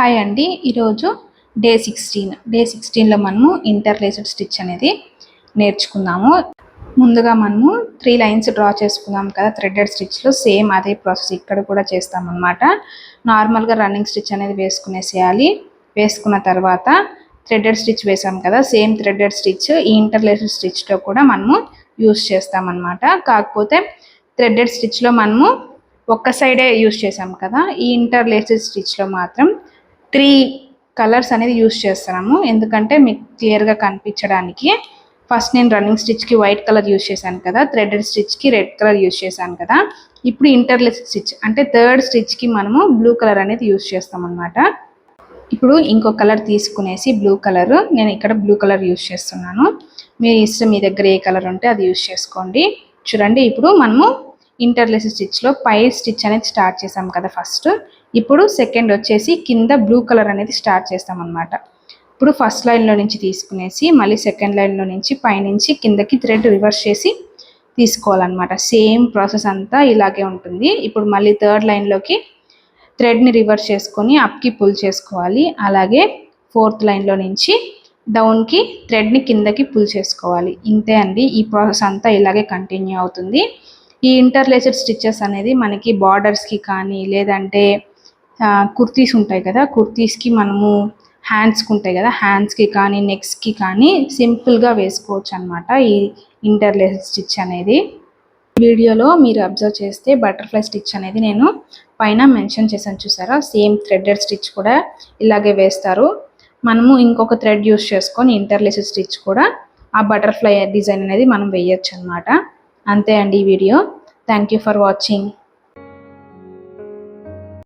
Hi అండి. ఈరోజు day 16లో మనము ఇంటర్లేస్డ్ స్టిచ్ అనేది నేర్చుకుందాము. ముందుగా మనము 3 లైన్స్ డ్రా చేసుకుందాం కదా థ్రెడెడ్ స్టిచ్లో. సేమ్ అదే ప్రాసెస్ ఇక్కడ కూడా చేస్తామన్నమాట. నార్మల్గా రన్నింగ్ స్టిచ్ అనేది వేసుకునేసేయాలి. వేసుకున్న తర్వాత థ్రెడెడ్ స్టిచ్ వేసాం కదా, సేమ్ థ్రెడెడ్ స్టిచ్ ఈ ఇంటర్లేస్డ్ స్టిచ్లో కూడా మనము యూస్ చేస్తామన్నమాట. కాకపోతే థ్రెడెడ్ స్టిచ్లో మనము ఒక్క సైడే యూస్ చేసాం కదా, ఈ ఇంటర్లేస్డ్ స్టిచ్లో మాత్రం 3 కలర్స్ అనేది యూస్ చేస్తున్నాము. ఎందుకంటే మీకు క్లియర్గా కనిపించడానికి. ఫస్ట్ నేను రన్నింగ్ స్టిచ్కి వైట్ కలర్ యూస్ చేశాను కదా, థ్రెడెడ్ స్టిచ్కి రెడ్ కలర్ యూస్ చేశాను కదా. ఇప్పుడు ఇంటర్లేస్డ్ స్టిచ్ అంటే థర్డ్ స్టిచ్కి మనము బ్లూ కలర్ అనేది యూస్ చేస్తాం అన్నమాట. ఇప్పుడు ఇంకో కలర్ తీసుకునేసి బ్లూ కలర్, నేను ఇక్కడ బ్లూ కలర్ యూస్ చేస్తున్నాను. మీ ఇష్టం, మీ దగ్గర ఏ కలర్ ఉంటే అది యూస్ చేసుకోండి. చూడండి, ఇప్పుడు మనము ఇంటర్లేస్డ్ స్టిచ్లో పై స్టిచ్ అనేది స్టార్ట్ చేసాం కదా ఫస్ట్. ఇప్పుడు సెకండ్ వచ్చేసి కింద బ్లూ కలర్ అనేది స్టార్ట్ చేస్తాం అన్నమాట. ఇప్పుడు ఫస్ట్ లైన్లో నుంచి తీసుకునేసి మళ్ళీ సెకండ్ లైన్లో నుంచి పైనుంచి కిందకి థ్రెడ్ రివర్స్ చేసి తీసుకోవాలన్నమాట. సేమ్ ప్రాసెస్ అంతా ఇలాగే ఉంటుంది. ఇప్పుడు మళ్ళీ థర్డ్ లైన్లోకి థ్రెడ్ని రివర్స్ చేసుకొని అప్కి పుల్ చేసుకోవాలి. అలాగే ఫోర్త్ లైన్లో నుంచి డౌన్కి థ్రెడ్ని కిందకి పుల్ చేసుకోవాలి. ఇంతే అండి, ఈ ప్రాసెస్ అంతా ఇలాగే కంటిన్యూ అవుతుంది. ఈ ఇంటర్లేస్డ్ స్టిచెస్ అనేది మనకి బార్డర్స్కి కానీ, లేదంటే కుర్తీస్ ఉంటాయి కదా, కుర్తీస్కి మనము హ్యాండ్స్కి ఉంటాయి కదా, హ్యాండ్స్కి కానీ నెక్స్కి కానీ సింపుల్గా వేసుకోవచ్చు అనమాట ఈ ఇంటర్లేస్డ్ స్టిచ్ అనేది. వీడియోలో మీరు అబ్జర్వ్ చేస్తే బటర్ఫ్లై స్టిచ్ అనేది నేను పైన మెన్షన్ చేశాను, చూసారా. సేమ్ థ్రెడెడ్ స్టిచ్ కూడా ఇలాగే వేస్తారు. మనము ఇంకొక థ్రెడ్ యూస్ చేసుకొని ఇంటర్లేస్డ్ స్టిచ్ కూడా ఆ బటర్ఫ్లై డిజైన్ అనేది మనం వేయచ్చు అనమాట. అంతే అండి ఈ video. Thank you for watching.